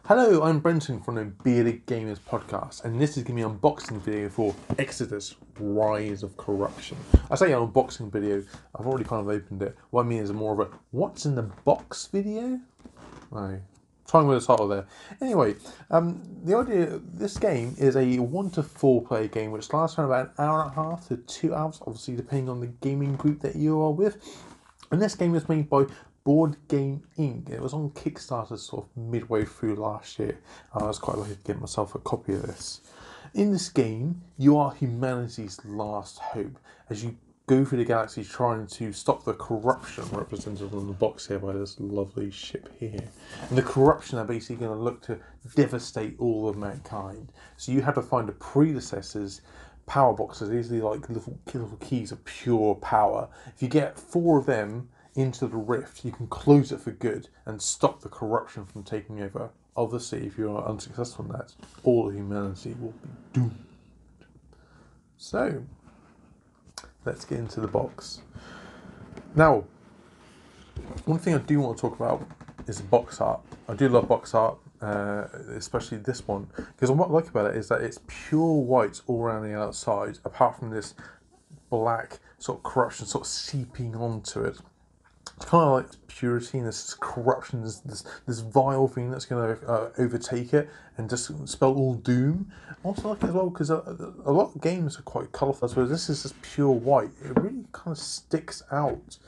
Hello, I'm Brenton from the Bearded Gamers podcast, and this is going to be an unboxing video for X-odus Rise of Corruption. I say an unboxing video, I've already kind of opened it. What I mean is more of a what's in the box video? Right. Trying with the title there. Anyway, the idea, this game is a 1 to 4 player game which lasts around about an hour and a half to 2 hours, obviously depending on the gaming group that you are with. And this game was made by Board Game Inc. It was on Kickstarter sort of midway through last year. I was quite lucky to get myself a copy of this. In this game, you are humanity's last hope as you go through the galaxy trying to stop the corruption represented on the box here by this lovely ship here. And the corruption are basically going to look to devastate all of mankind. So you have to find the predecessors' power boxes. These are like little keys of pure power. If you get 4 of them into the rift, you can close it for good and stop the corruption from taking over. Obviously, if you are unsuccessful in that, all of humanity will be doomed. So, let's get into the box. Now, one thing I do want to talk about is the box art. I do love box art, especially this one, because what I like about it is that it's pure white all around the outside, apart from this black sort of corruption sort of seeping onto it. It's kind of like purity and this corruption, this vile thing that's going to overtake it and just spell all doom. I also like it as well because a lot of games are quite colourful, so this is just pure white. It really kind of sticks out,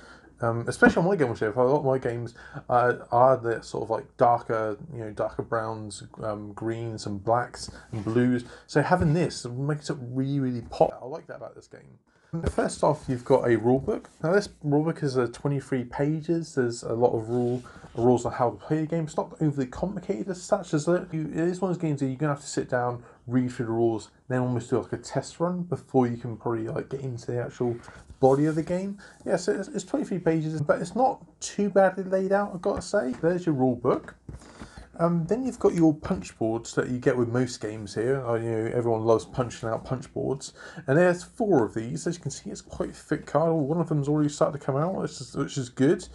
especially on my game ship. A lot of my games are the sort of like darker, darker browns, greens and blacks and blues. So having this makes it really, really pop. I like that about this game. First off, you've got a rulebook. Now this rulebook is 23 pages. There's a lot of rules on how to play the game. It's not overly complicated as such. It is one of those games that you're going to have to sit down, read through the rules, then almost do like a test run before you can probably like get into the actual body of the game. Yeah, so it's 23 pages, but it's not too badly laid out, I've got to say. There's your rulebook. Then you've got your punch boards that you get with most games here. Everyone loves punching out punch boards. And there's 4 of these. As you can see, it's quite a thick card. One of them's already started to come out, which is good.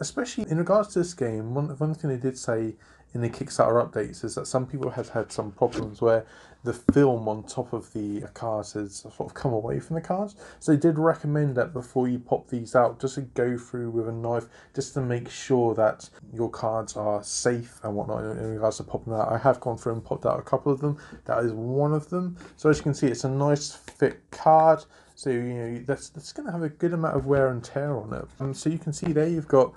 Especially in regards to this game, one thing they did say in the Kickstarter updates is that some people have had some problems where the film on top of the cards has sort of come away from the cards. So they did recommend that before you pop these out, just to go through with a knife, just to make sure that your cards are safe and whatnot in regards to popping out. I have gone through and popped out a couple of them. That is one of them. So as you can see, it's a nice thick card. So that's going to have a good amount of wear and tear on it. So you can see there you've got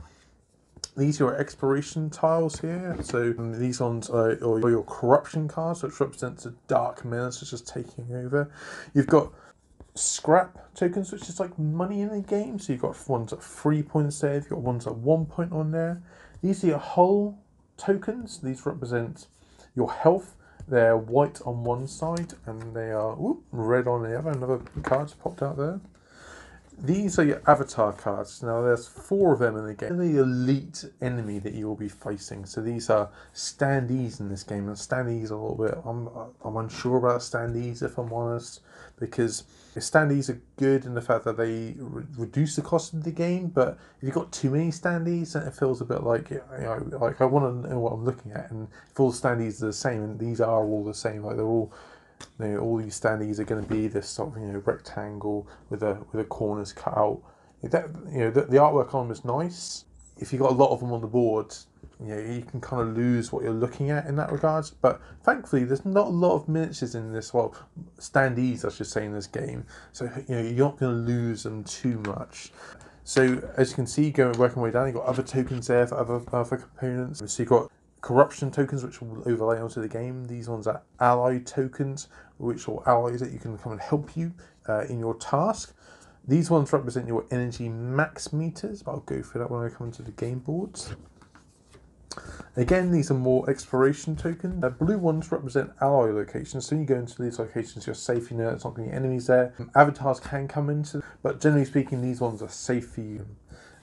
these are your exploration tiles here. So these ones are your corruption cards, which represents a dark menace that's just taking over. You've got scrap tokens, which is like money in the game. So you've got ones at 3 points there. You've got ones at 1 point on there. These are your hull tokens. These represent your health. They're white on one side and they are red on the other. Another card's popped out there. These are your avatar cards. Now there's 4 of them in the game. They're the elite enemy that you will be facing. So these are standees in this game. And standees are a little bit, I'm unsure about standees if I'm honest. Because standees are good in the fact that they reduce the cost of the game. But if you've got too many standees, then it feels a bit like, like I want to know what I'm looking at. And if all standees are the same, and these are all the same, like they're all, all these standees are going to be this sort of rectangle with the corners cut out. The artwork on them is nice. If you've got a lot of them on the board, you can kind of lose what you're looking at in that regards. But thankfully, there's not a lot of miniatures in this. Well, standees, I should say, in this game. So you're not going to lose them too much. So as you can see, working way down, you've got other tokens there for other components. So you've got corruption tokens, which will overlay onto the game. These ones are ally tokens, which are allies that you can come and help you in your task. These ones represent your energy max meters, but I'll go through that when I come to the game boards. Again, these are more exploration tokens. Blue ones represent ally locations, so you go into these locations, you're safe, there's not going to be enemies there. Avatars can come into, but generally speaking, these ones are safe for you.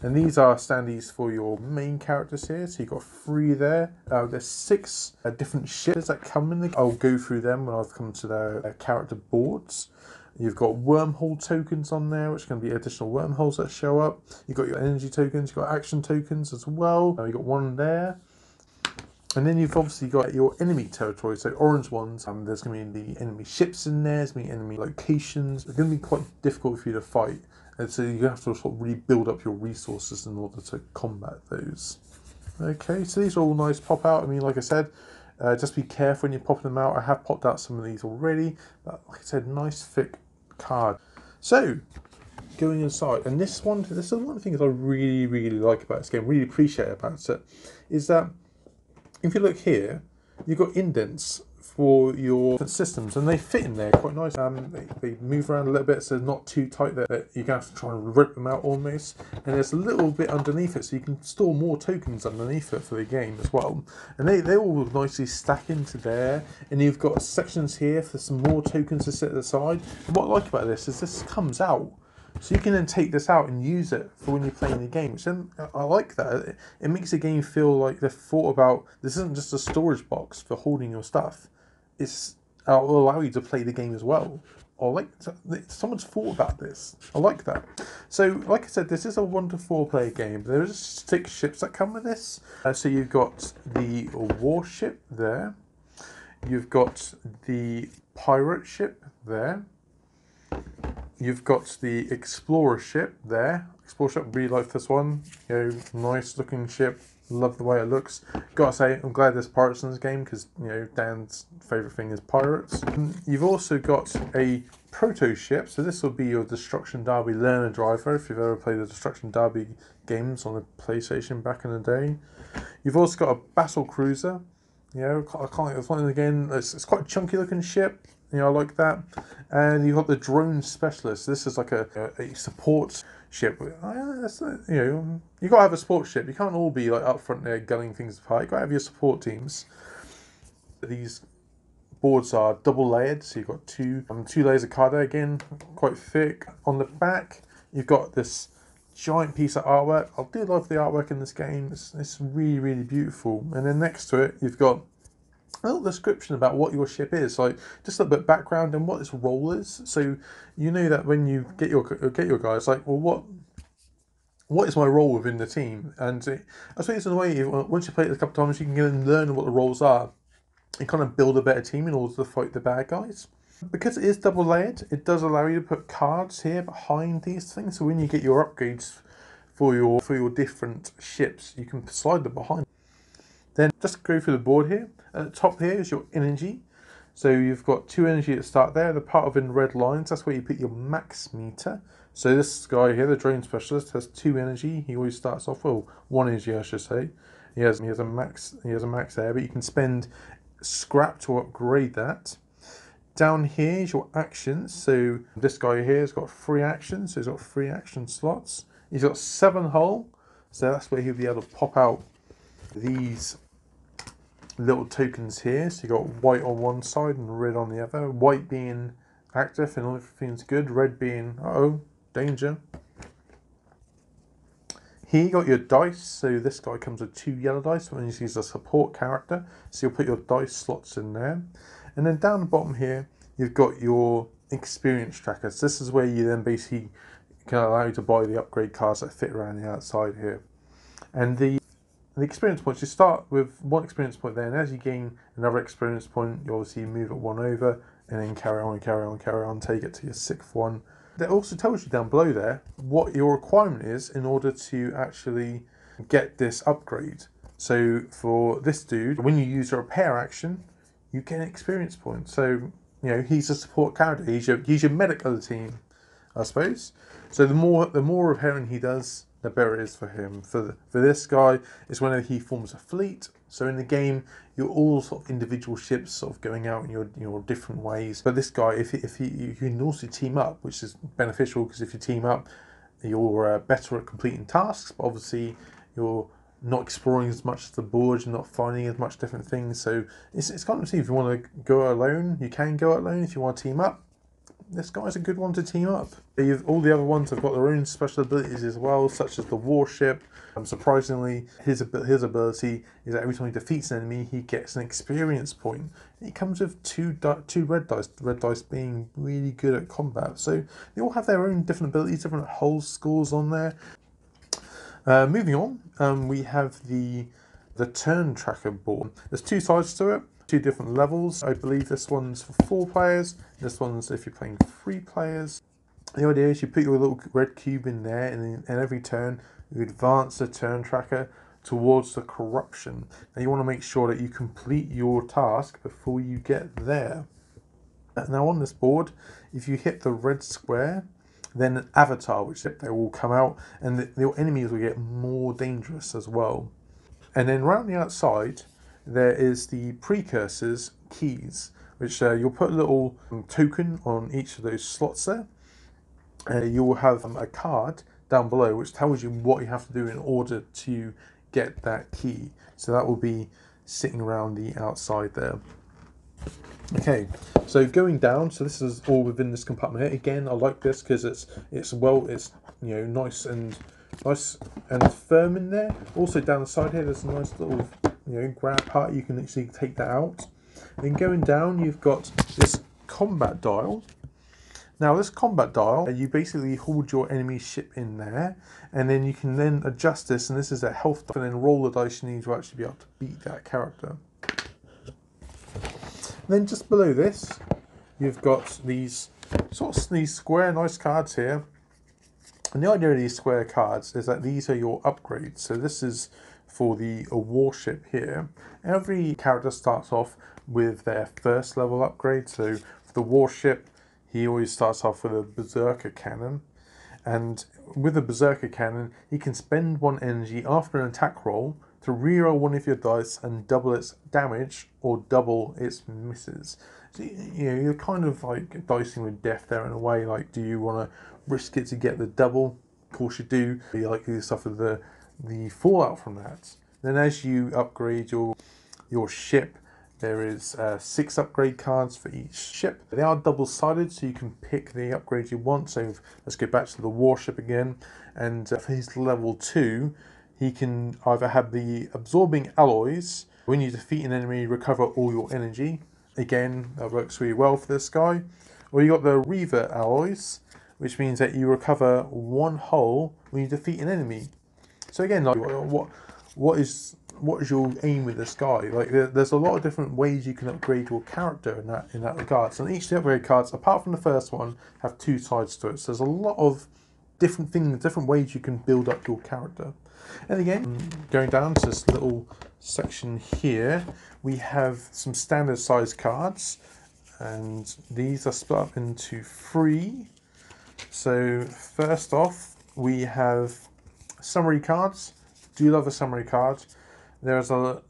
And these are standees for your main characters here. So you've got 3 there. There's 6 different ships that come in. I'll go through them when I've come to their character boards. You've got wormhole tokens on there, which can be additional wormholes that show up. You've got your energy tokens. You've got action tokens as well. You've got one there. And then you've obviously got your enemy territory, so orange ones, there's going to be the enemy ships in there, there's going to be enemy locations. It's going to be quite difficult for you to fight, and so you have to sort of really build up your resources in order to combat those. Okay, so these are all nice pop out. I mean, like I said, just be careful when you're popping them out. I have popped out some of these already, but like I said, nice thick card. So, going inside, and this is one of the things I really like about this game, really appreciate about it, is that if you look here, you've got indents for your different systems, and they fit in there quite nice. They move around a little bit, so they're not too tight that you're going to have to try and rip them out almost. And there's a little bit underneath it, so you can store more tokens underneath it for the game as well. And they all nicely stack into there. And you've got sections here for some more tokens to sit aside. And what I like about this is this comes out, so you can then take this out and use it for when you're playing the game. Which then, I like that. It makes the game feel like they've thought about, this isn't just a storage box for holding your stuff. It will allow you to play the game as well. I like someone's thought about this. I like that. So, like I said, this is a 1 to 4 player game. There's 6 ships that come with this. So you've got the warship there. You've got the pirate ship there. You've got the explorer ship there. Explorer ship, really like this one. You know, nice looking ship. Love the way it looks. Gotta say, I'm glad there's pirates in this game because, you know, Dan's favourite thing is pirates. You've also got a proto ship, so this will be your Destruction Derby learner driver if you've ever played the Destruction Derby games on the PlayStation back in the day. You've also got a battle cruiser. You know, I can't this one again. It's quite a chunky looking ship. You know, I like that. And you've got the drone specialist. This is like a support ship. You know, you got to have a support ship. You can't all be like up front there gunning things apart. You got to have your support teams. These boards are double layered, so you've got two layers of card there, again, quite thick. On the back, you've got this giant piece of artwork. I do love the artwork in this game. It's really beautiful. And then next to it, you've got a little description about what your ship is, like just a little bit of background and what its role is. So you know that when you get your guys, like, well, what is my role within the team? And I suppose in a way, once you play it a couple of times, you can get and learn what the roles are and kind of build a better team in order to fight the bad guys. Because it is double layered, it does allow you to put cards here behind these things. So when you get your upgrades for your different ships, you can slide them behind. Then just go through the board here. At the top here is your energy. So you've got 2 energy at the start there. The part of in red lines, that's where you put your max meter. So this guy here, the drone specialist, has 2 energy. He always starts off, well, 1 energy I should say. He has a max there, but you can spend scrap to upgrade that. Down here is your actions. So this guy here has got 3 actions. So he's got 3 action slots. He's got 7 hull. So that's where he'll be able to pop out these little tokens here. So you got white on one side and red on the other. White being active and everything's good. Red being danger. Here you got your dice. So this guy comes with 2 yellow dice when he's a support character. So you'll put your dice slots in there. And then down the bottom here, you've got your experience trackers. This is where you then basically can allow you to buy the upgrade cards that fit around the outside here. And the experience points, you start with 1 experience point there, and as you gain another experience point, you obviously move it 1 over, and then carry on, take it to your 6th one. That also tells you down below there what your requirement is in order to actually get this upgrade. So for this dude, when you use a repair action, you get an experience point. So, you know, he's a support character. He's your medic of the team, I suppose. So the more repairing he does, the better it is for him. For this guy, it's whenever he forms a fleet. So in the game, you're all sort of individual ships, sort of going out in your different ways. But this guy, you can also team up, which is beneficial because if you team up, you're better at completing tasks. But obviously, you're not exploring as much of the board, you're not finding as much different things. So it's kind of see if you want to go alone, you can go alone. If you want to team up, this guy's a good one to team up. All the other ones have got their own special abilities as well, such as the warship. Surprisingly, his ability is that every time he defeats an enemy, he gets an experience point. It comes with two red dice. Red dice being really good at combat. So they all have their own different abilities, different hull scores on there. Moving on, we have the the turn tracker board. There's two sides to it, two different levels. I believe this one's for 4 players, this one's if you're playing 3 players. The idea is you put your little red cube in there, and every turn you advance the turn tracker towards the corruption. Now you want to make sure that you complete your task before you get there. Now on this board, if you hit the red square, then an avatar, which they will come out, and your enemies will get more dangerous as well. And then around the outside, there is the precursors keys, which you'll put a little token on each of those slots there. You will have a card down below which tells you what you have to do in order to get that key. So that will be sitting around the outside there. Okay, so going down, so this is all within this compartment here. Again, I like this because it's nice and firm in there. Also down the side here, there's a nice little grab part. You can actually take that out. Then going down, you've got this combat dial. Now this combat dial, you basically hold your enemy ship in there, and then you can then adjust this, and this is a health dial, and then roll the dice you need to actually be able to beat that character. Then just below this, you've got these square nice cards here. And the idea of these square cards is that these are your upgrades. So this is for the warship here. Every character starts off with their first level upgrade. So for the warship, he always starts off with a berserker cannon. And with a berserker cannon, he can spend 1 energy after an attack roll to reroll one of your dice and double its damage or double its misses. So, you're kind of like dicing with death there in a way. Like, do you want to risk it to get the double? Of course you do. You likely to suffer the fallout from that. Then as you upgrade your ship, there is 6 upgrade cards for each ship. They are double-sided, so you can pick the upgrade you want. So let's go back to the warship again. And for his level 2, he can either have the absorbing alloys. When you defeat an enemy, recover all your energy. Again, that works really well for this guy. Or you got the Reaver alloys, which means that you recover 1 hull when you defeat an enemy. So again, like, what is your aim with this guy? Like, there's a lot of different ways you can upgrade your character in that regard. So each of the upgrade cards, apart from the first one, have 2 sides to it. So there's a lot of different things, different ways you can build up your character. And again, going down to this little section here, we have some standard size cards, and these are split up into 3. So first off, we have summary cards. Do love a summary card. There's a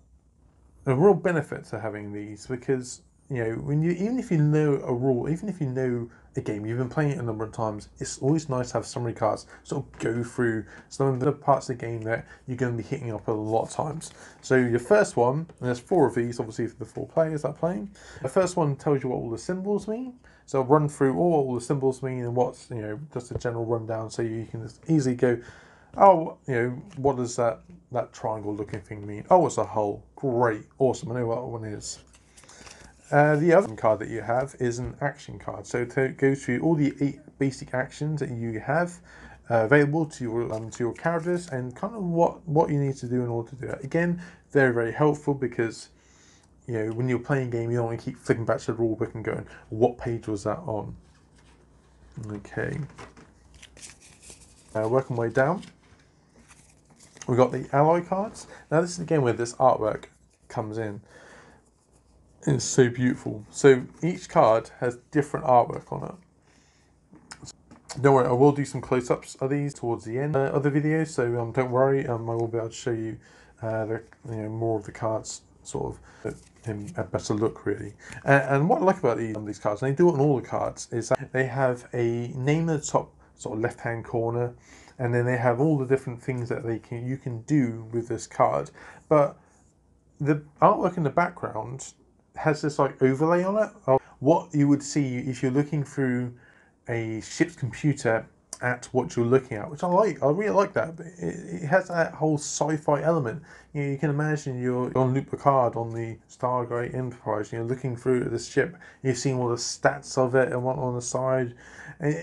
real benefit to having these because even if you know a rule, even if you know a game, you've been playing it a number of times, it's always nice to have summary cards, sort of go through some of the parts of the game that you're going to be hitting up a lot of times. So your first one, and there's 4 of these, obviously for the 4 players that are playing. The first one tells you what all the symbols mean. So I'll run through all the symbols mean and what's, just a general rundown, so you can just easily go, oh, what does that triangle looking thing mean? Oh, it's a hull. Great, awesome, I know what one is. The other card that you have is an action card. So it goes through all the 8 basic actions that you have available to your characters, and kind of what you need to do in order to do that. Again, very, very helpful because when you're playing a game, you don't want to keep flicking back to the rule book and going, what page was that on? Okay. Working my way down, we've got the ally cards. Now this is again where this artwork comes in. It's so beautiful. So each card has different artwork on it. Don't worry, I will do some close-ups of these towards the end of the video, so don't worry, I will be able to show you more of the cards, sort of in a better look really. And what I like about these cards, and they do it on all the cards, is that they have a name at the top sort of left-hand corner, and then they have all the different things that you can do with this card. But the artwork in the background has this like overlay on it of what you would see if you're looking through a ship's computer at what you're looking at, which I like. I really like that. But it has that whole sci-fi element. You can imagine you're on Luke Picard on the Stargate Enterprise, you're looking through this ship, you're seeing all the stats of it and what on the side. And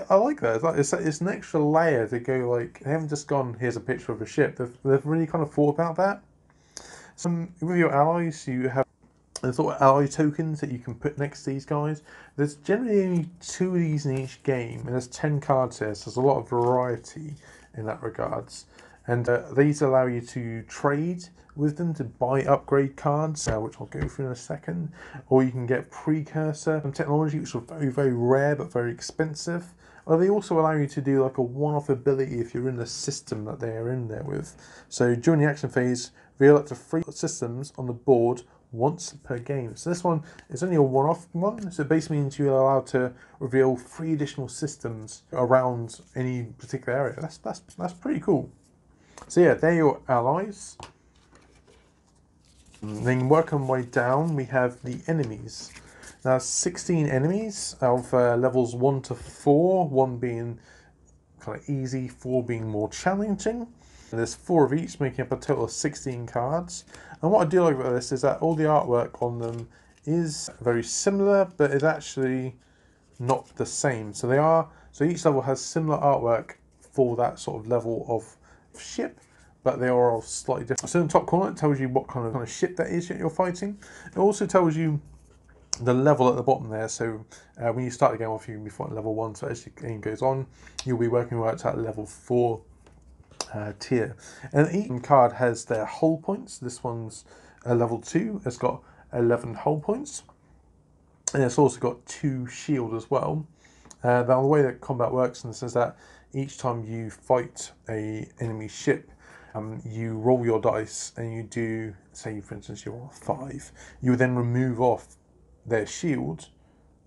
I like that. It's an extra layer to go, like, they haven't just gone, here's a picture of a ship. They've really kind of thought about that. With your allies, you have the sort of ally tokens that you can put next to these guys. There's generally only 2 of these in each game, and there's 10 cards here, so there's a lot of variety in that regards. And these allow you to trade with them to buy upgrade cards, which I'll go through in a second. Or you can get precursor technology, which are very, very rare but very expensive. Or they also allow you to do like a one-off ability if you're in the system that they are in there with. So during the action phase, reveal up to 3 systems on the board once per game. So this one is only a one-off one, so it basically means you're allowed to reveal 3 additional systems around any particular area. That's pretty cool. So yeah, they're your allies. Then working my way down, we have the enemies. Now 16 enemies of levels 1 to 4, 1 being kind of easy, 4 being more challenging. And there's 4 of each, making up a total of 16 cards. And what I do like about this is that all the artwork on them is very similar, but it's actually not the same. So each level has similar artwork for that sort of level of ship, but they are all slightly different. So in the top corner, it tells you what kind of ship that is that you're fighting. It also tells you the level at the bottom there. So when you start the game off, you can be fighting level 1. So as the game goes on, you'll be working your way up to that level 4 tier. And each card has their hull points. This one's level 2. It's got 11 hull points. And it's also got 2 shield as well. Now the way that combat works in this is that each time you fight a enemy ship, you roll your dice and you do, say for instance you roll a 5, you would then remove off their shield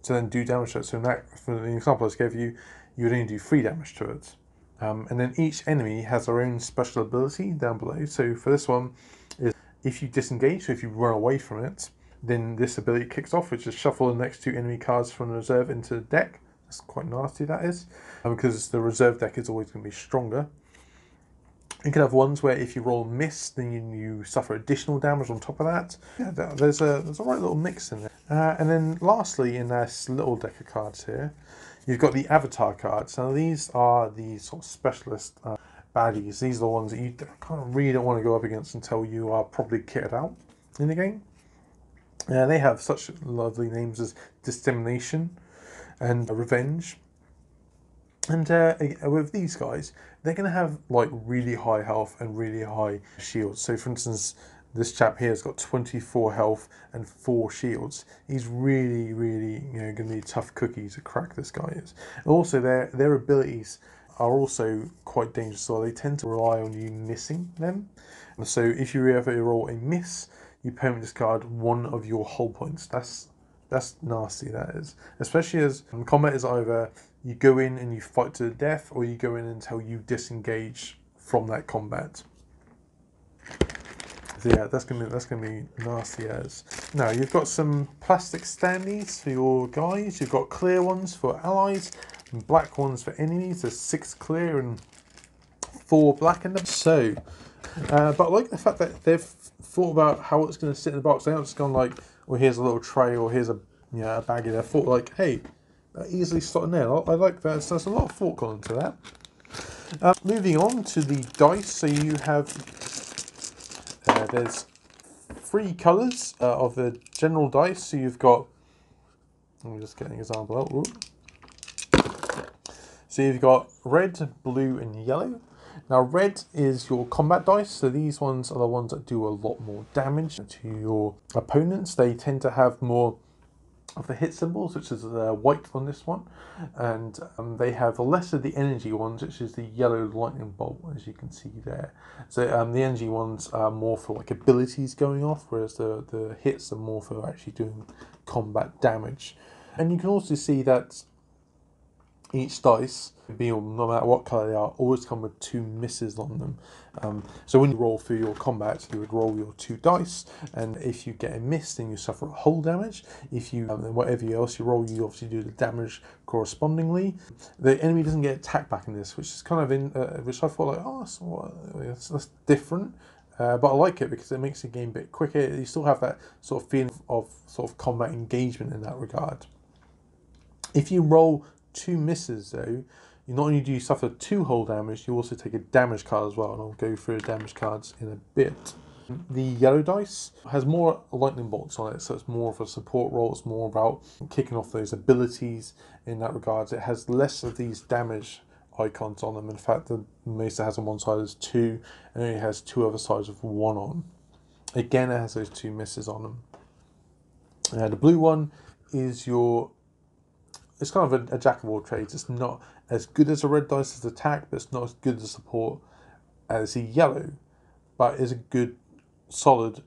to then do damage to it. So in that, for the example I just gave you, you would only do 3 damage to it. And then each enemy has their own special ability down below. So for this one, is if you disengage, so if you run away from it, then this ability kicks off, which is shuffle the next 2 enemy cards from the reserve into the deck. That's quite nasty, that is, because the reserve deck is always going to be stronger. You can have ones where if you roll miss, then you suffer additional damage on top of that. Yeah, there's a right little mix in there. And then lastly, in this little deck of cards here, you've got the avatar cards. Now these are the sort of specialist baddies. These are the ones that you kind of really don't want to go up against until you are properly kitted out in the game. They have such lovely names as Dissemination and Revenge. And with these guys, they're going to have like really high health and really high shields. So for instance, this chap here has got 24 health and 4 shields. He's really, really, going to be a tough cookie to crack, this guy is. And also their abilities are also quite dangerous, so they tend to rely on you missing them. And so if you ever roll a miss, you permanently discard 1 of your hull points. That's nasty, that is. Especially as combat is either you go in and you fight to the death, or you go in until you disengage from that combat. So yeah, that's gonna be nasty as. Now you've got some plastic standees for your guys. You've got clear ones for allies, and black ones for enemies. There's 6 clear and 4 black in them. So, but I like the fact that they've thought about how it's going to sit in the box. They haven't just gone like, well, here's a little tray, or here's a a baggie. They thought like, hey, that easily slot in there. I like that. So there's a lot of thought gone into that. Moving on to the dice. So you have there's 3 colours of the general dice. So you've got, let me just get an example out. Ooh. So you've got red, blue and yellow. Now red is your combat dice, so these ones are the ones that do a lot more damage to your opponents. They tend to have more of the hit symbols, which is white on this one, and they have less of the energy ones, which is the yellow lightning bolt, as you can see there. So the energy ones are more for like abilities going off, whereas the hits are more for actually doing combat damage. And you can also see that each dice, no matter what colour they are, always come with 2 misses on them. So when you roll through your combat, you would roll your 2 dice, and if you get a miss, then you suffer hull damage. If you, whatever else you roll, you obviously do the damage correspondingly. The enemy doesn't get attacked back in this, which is kind of which I thought like, oh, that's different. But I like it because it makes the game a bit quicker. You still have that sort of feeling of sort of combat engagement in that regard. If you roll 2 misses though, you not only do you suffer 2 hull damage, you also take a damage card as well, and I'll go through the damage cards in a bit. The yellow dice has more lightning bolts on it, so it's more of a support roll. It's more about kicking off those abilities in that regard. It has less of these damage icons on them. In fact, the most it has on one side is 2, and only has 2 other sides with 1 on. Again, it has those 2 misses on them. The blue one is it's kind of a jack of all trades. It's not as good as a red dice as attack, but it's not as good as support as the yellow, but is a good solid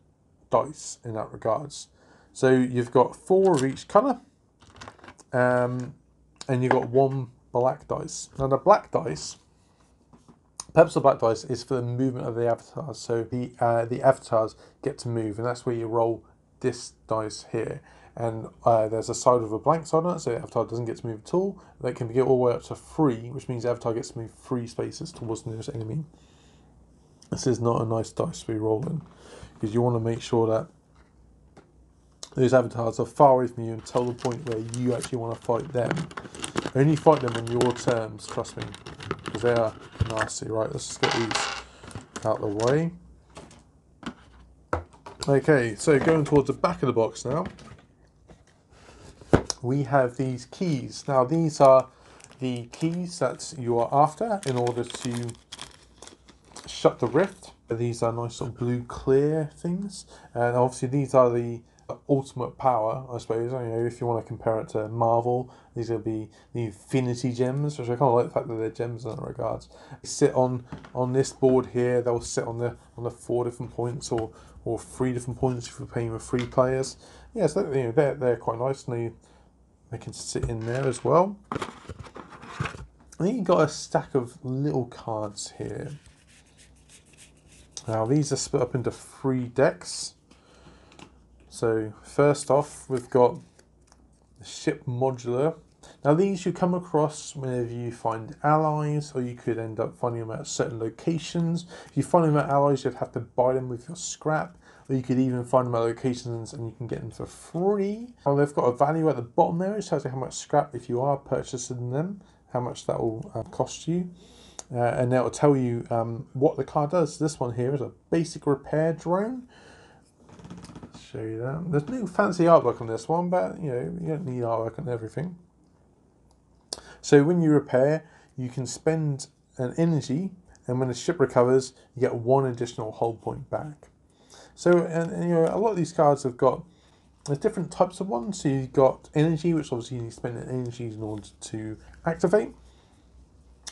dice in that regards. So you've got 4 of each colour, and you've got 1 black dice. Now the black dice, the purpose of black dice is for the movement of the avatars. So the avatars get to move, and that's where you roll this dice here. And there's a side with a blank side on it, so the avatar doesn't get to move at all. That can get all the way up to 3, which means the avatar gets to move 3 spaces towards the nearest enemy. This is not a nice dice to be rolling, because you want to make sure that those avatars are far away from you until the point where you actually want to fight them. Only fight them on your terms, trust me, because they are nasty. Right, let's just get these out of the way. Okay, so going towards the back of the box now, we have these keys. Now these are the keys that you are after in order to shut the rift. These are nice sort of blue clear things, and obviously these are the ultimate power, I suppose. You know, if you want to compare it to Marvel, these will be the Infinity Gems, which I kind of like the fact that they're gems in that regards. They sit on this board here. They'll sit on the 4 different points, or 3 different points if you're playing with 3 players. Yeah, so you know, they're quite nice, and they can sit in there as well. And then you've got a stack of little cards here. Now these are split up into 3 decks. So first off, we've got the ship modular. Now these you come across whenever you find allies, or you could end up finding them at certain locations. If you find them at allies, you'd have to buy them with your scrap, or you could even find them at locations and you can get them for free. Now they've got a value at the bottom there, which tells you how much scrap, if you are purchasing them, how much that will cost you. And that will tell you what the car does. This one here is a basic repair drone. Show you that. There's no fancy artwork on this one, but you know, you don't need artwork on everything. So when you repair, you can spend an energy, and when the ship recovers, you get 1 additional hull point back. So, and you know, a lot of these cards have got, there's different types of ones. So you've got energy, which obviously you need to spend an energy in order to activate.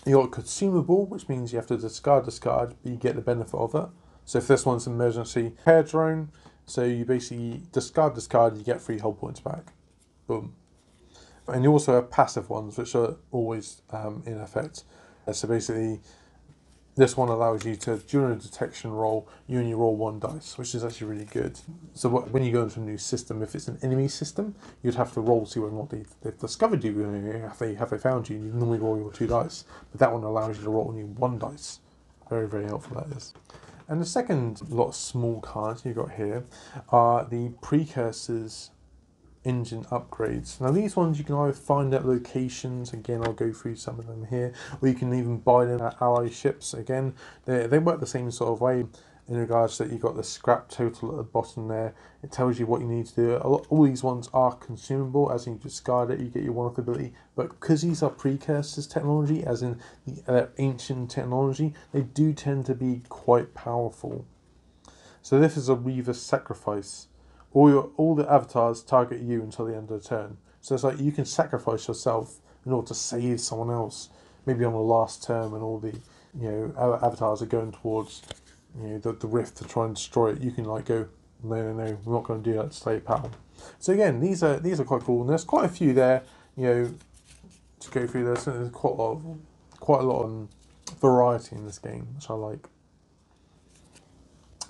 You got consumable, which means you have to discard, but you get the benefit of it. So if this one's an emergency repair drone, so you basically discard, you get 3 hull points back. Boom. And you also have passive ones, which are always in effect. So basically, this one allows you to, during a detection roll, you only roll 1 dice, which is actually really good. So when you go into a new system, if it's an enemy system, you'd have to roll to see whether or not they've discovered you. Have they found you? You normally roll your 2 dice, but that one allows you to roll only 1 dice. Very, very helpful, that is. And the second lot of small cards you've got here are the precursors engine upgrades. Now these ones you can either find at locations, again I'll go through some of them here, or you can even buy them at ally ships. Again, they work the same sort of way in regards that you've got the scrap total at the bottom there. It tells you what you need to do. All these ones are consumable, as in you discard it, you get your 1-off ability, but because these are precursors technology, as in the ancient technology, they do tend to be quite powerful. So this is a Reaver sacrifice. All the avatars target you until the end of the turn. So it's like you can sacrifice yourself in order to save someone else. Maybe on the last turn when all the avatars are going towards the rift to try and destroy it. You can like go, no, we're not going to do that to save pal. So again, these are quite cool, and there's quite a few there. To go through this, there's quite a lot of variety in this game, which I like.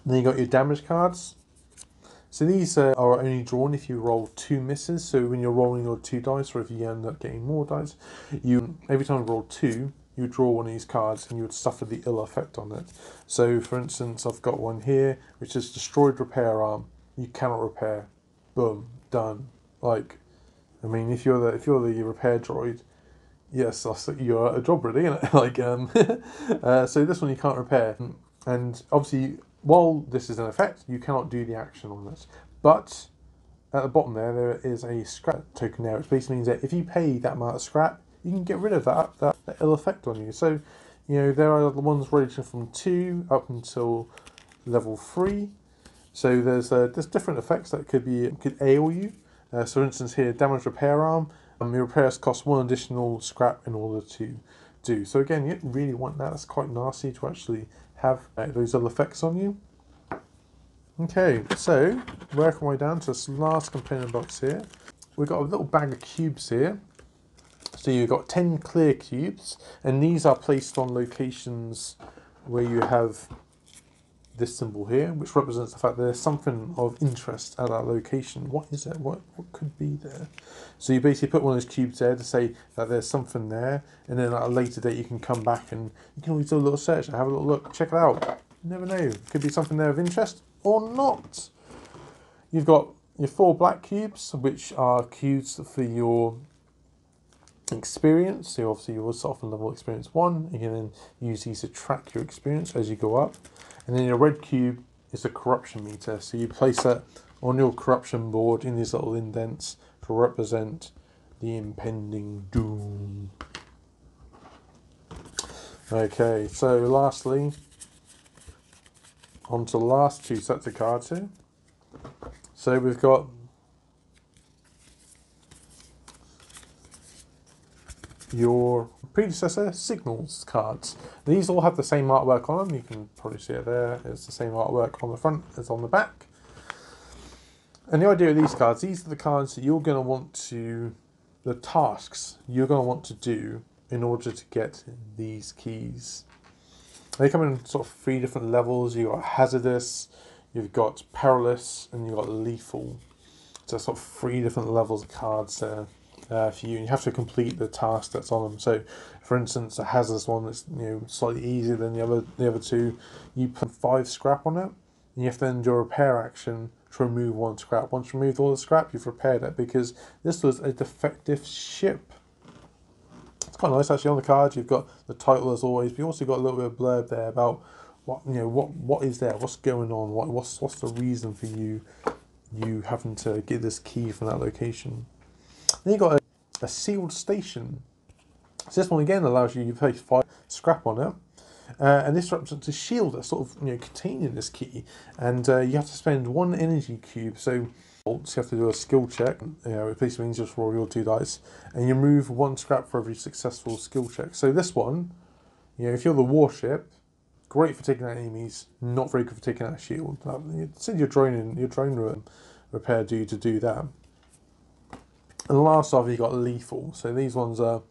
Then you got your damage cards. So these are only drawn if you roll 2 misses. So when you're rolling your 2 dice, or if you end up getting more dice, every time you roll 2, you draw one of these cards and you would suffer the ill effect on it. So for instance, I've got one here which is destroyed repair arm. You cannot repair. Boom, done. Like, I mean, if you're the repair droid, yes, you're a job really, isn't it? Like, so this one you can't repair, and obviously while this is in effect, you cannot do the action on this. But at the bottom there is a scrap token there, which basically means that if you pay that amount of scrap, you can get rid of that ill effect on you. So, you know, there are the ones ranging from 2 up until level 3. So there's different effects that could ail you. So for instance here, damage repair arm. Your repairs cost 1 additional scrap in order to do. So again, you don't really want that. That's quite nasty to actually have those other effects on you. Okay, so working my way down to this last component box here. We've got a little bag of cubes here. So you've got 10 clear cubes, and these are placed on locations where you have this symbol here, which represents the fact that there's something of interest at that location. What is it? What could be there? So you basically put one of those cubes there to say that there's something there, and then at a later date you can come back and you can always do a little search and have a little look, check it out. You never know, could be something there of interest or not. You've got your 4 black cubes, which are cubes for your experience. So obviously you'll start off on level experience 1. You can then use these to track your experience as you go up. And then your red cube is a corruption meter. So you place that on your corruption board in these little indents to represent the impending doom. Okay, so lastly, on to the last 2 sets of cards here. So we've got your predecessor signals cards. These all have the same artwork on them. You can probably see it there. It's the same artwork on the front as on the back. And the idea of these cards, these are the cards that you're going to want to, the tasks you're going to want to do in order to get these keys. They come in sort of 3 different levels. You've got hazardous, you've got perilous, and you've got lethal. So sort of 3 different levels of cards there. For you, and you have to complete the task that's on them. So, for instance, a hazardous one that's slightly easier than the other 2. You put 5 scrap on it, and you have to then do a repair action to remove 1 scrap. Once you removed all the scrap, you've repaired it because this was a defective ship. It's quite nice actually on the card. You've got the title as always, but you also got a little bit of blurb there about what is there, what's going on, what's the reason for you having to get this key from that location. Then you've got a sealed station. So this one again allows you to place 5 scrap on it. And this represents a shield that's sort of containing this key. And you have to spend 1 energy cube. So you have to do a skill check. It basically means just roll your 2 dice. And you remove 1 scrap for every successful skill check. So this one, if you're the warship, great for taking out enemies, not very good for taking out a shield. Send your drone repair dude to do that. And last off, you've got lethal. So these ones are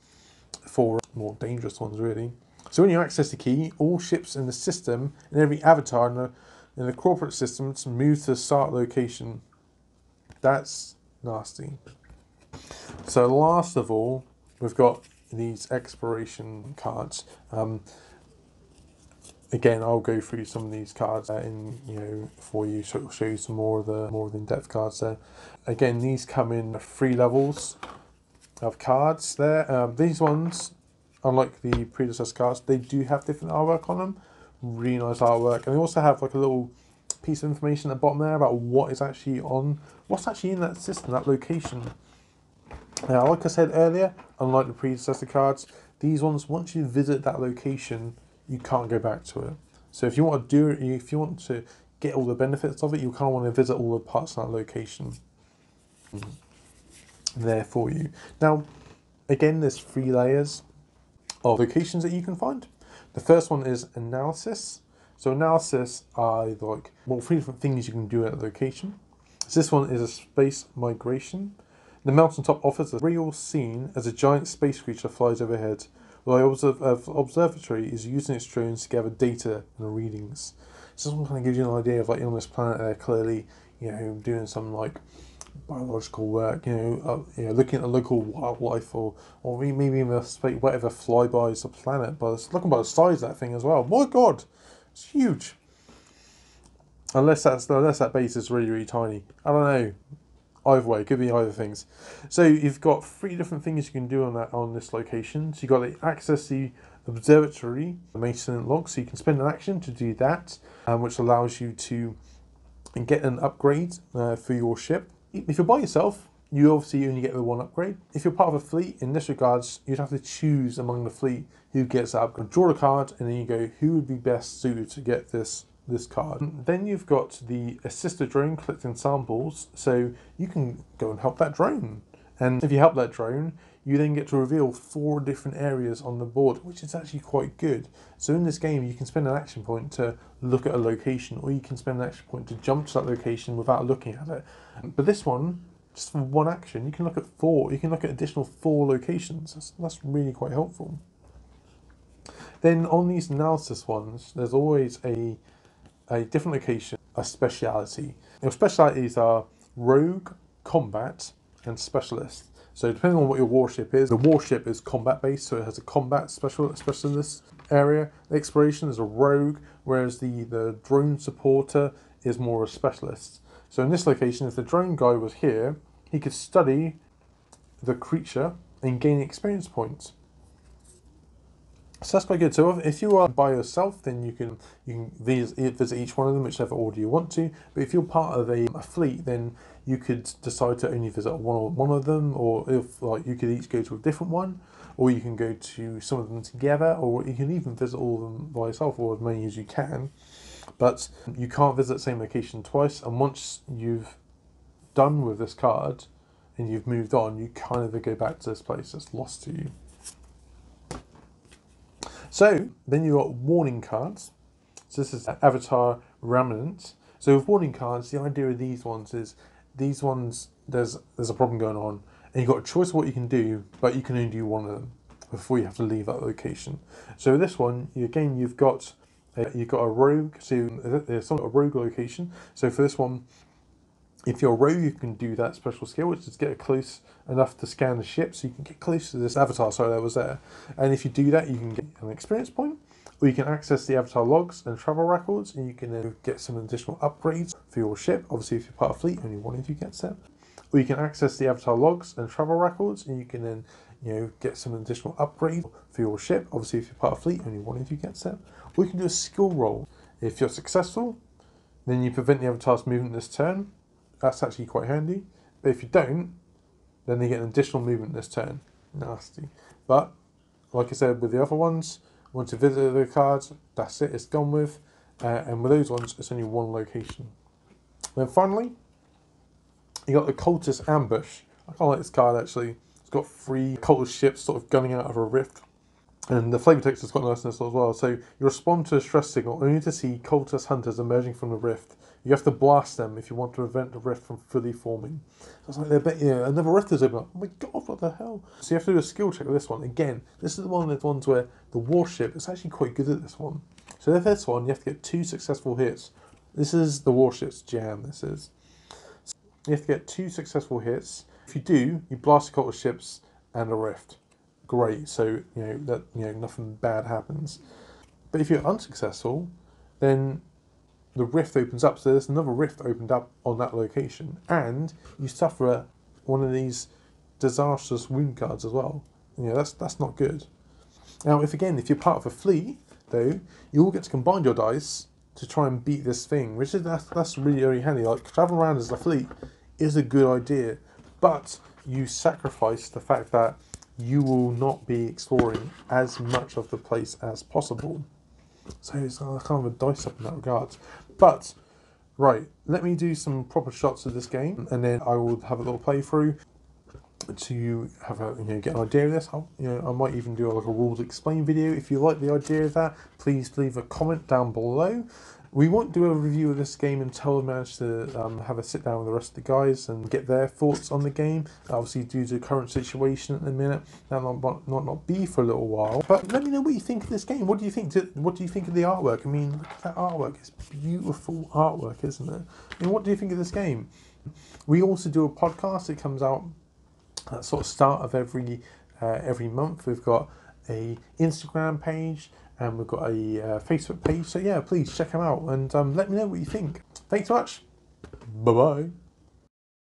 4 more dangerous ones, really. So when you access the key, all ships in the system and every avatar in the corporate systems move to the start location. That's nasty. So last of all, we've got these exploration cards. Again, I'll go through some of these cards for you, so it'll show you some more of the in-depth cards there. Again, these come in 3 levels of cards there. These ones, unlike the predecessor cards, they do have different artwork on them. Really nice artwork, and they also have like a little piece of information at the bottom there about what's actually in that system, that location. Now, like I said earlier, unlike the predecessor cards, these ones, once you visit that location, you can't go back to it. So if you want to get all the benefits of it, you kind of want to visit all the parts of that location there for you. Now, again, there's 3 layers of locations that you can find. The first one is analysis. So analysis are like 3 different things you can do at a location. So this one is a space migration. The mountaintop offers a real scene as a giant space creature flies overhead. While the observatory is using its drones to gather data and readings. So this one kind of gives you an idea of on this planet they're clearly doing some biological work, looking at the local wildlife or maybe even whatever flybys the planet. But looking by the size of that thing as well. My God, it's huge. Unless that base is really, really tiny. I don't know. Either way, it could be either things. So you've got 3 different things you can do on this location. So you've got to access the observatory mason log, so you can spend an action to do that, which allows you to get an upgrade for your ship. If you're by yourself, you obviously only get the one upgrade. If you're part of a fleet, in this regards, you'd have to choose among the fleet who gets that upgrade. Draw a card, and then you go, who would be best suited to get this card. Then you've got the assisted drone collecting samples, so you can go and help that drone. And if you help that drone, you then get to reveal 4 different areas on the board, which is actually quite good. So in this game, you can spend an action point to look at a location, or you can spend an action point to jump to that location without looking at it. But this one, just for one action, you can look at 4. You can look at additional 4 locations. That's really quite helpful. Then on these analysis ones, there's always a different location, a speciality. Your specialities are rogue, combat, and specialist. So depending on what your warship is, the warship is combat based, so it has a combat specialist area. The exploration is a rogue, whereas the drone supporter is more a specialist. So in this location, if the drone guy was here, he could study the creature and gain experience points. So that's quite good. So if you are by yourself, then you can visit each one of them, whichever order you want to. But if you're part of a fleet, then you could decide to only visit one of them, or if you could each go to a different one, or you can go to some of them together, or you can even visit all of them by yourself, or as many as you can. But you can't visit the same location twice. And once you've done with this card and you've moved on, you kind of go back to this place that's lost to you. So then you've got warning cards. So this is Avatar Remnant. So with warning cards, the idea of these ones is there's a problem going on, and you've got a choice of what you can do, but you can only do one of them before you have to leave that location. So this one, again, you've got a rogue. So there's a rogue location. So for this one, if you're a rogue, you can do that special skill, which is get close enough to scan the ship, so you can get close to this avatar. Sorry, that was there. And if you do that, you can get an experience point, or you can access the avatar logs and travel records, and you can then get some additional upgrades for your ship. Obviously, if you're part of fleet, only one of you gets it. Or you can access the avatar logs and travel records, and you can then get some additional upgrades for your ship. Obviously, if you're part of fleet, only one of you gets it. Or you can do a skill roll. If you're successful, then you prevent the avatar's movement this turn. That's actually quite handy. But if you don't, then they get an additional movement this turn. Nasty. But, like I said, with the other ones, once you visit the cards, that's it, it's gone with. And with those ones, it's only one location. Then finally, you got the Cultist Ambush. I quite like this card actually. It's got 3 cultist ships sort of gunning out of a rift. And the flavor text has got niceness as well. So you respond to a stress signal only to see cultist hunters emerging from the rift. You have to blast them if you want to prevent the rift from fully forming. So it's like another rift is open up. Oh my god, what the hell? So you have to do a skill check with this one. Again, this is one of the ones where the warship is actually quite good at this one. So with this one, you have to get 2 successful hits. This is the warship's jam, this is. So you have to get 2 successful hits. If you do, you blast the cultist ships and a rift. Great, so nothing bad happens. But if you're unsuccessful, then the rift opens up. So there's another rift opened up on that location, and you suffer one of these disastrous wound cards as well. That's not good. Now, if you're part of a fleet, though, you all get to combine your dice to try and beat this thing, which is that's really, really handy. Like traveling around as a fleet is a good idea, but you sacrifice the fact that you will not be exploring as much of the place as possible. So it's kind of a dice up in that regard. But, right, let me do some proper shots of this game, and then I will have a little playthrough to have get an idea of this. I might even do a rules explain video. If you like the idea of that, please leave a comment down below. We won't do a review of this game until we manage to have a sit down with the rest of the guys and get their thoughts on the game. Obviously, due to the current situation at the minute, that might not be for a little while. But let me know what you think of this game. What do you think? What do you think of the artwork? I mean, look at that artwork. It's beautiful artwork, isn't it? I mean, what do you think of this game? We also do a podcast. It comes out at sort of start of every month. We've got a Instagram page. And we've got a Facebook page. So yeah, please check them out and let me know what you think. Thanks so much. Bye-bye.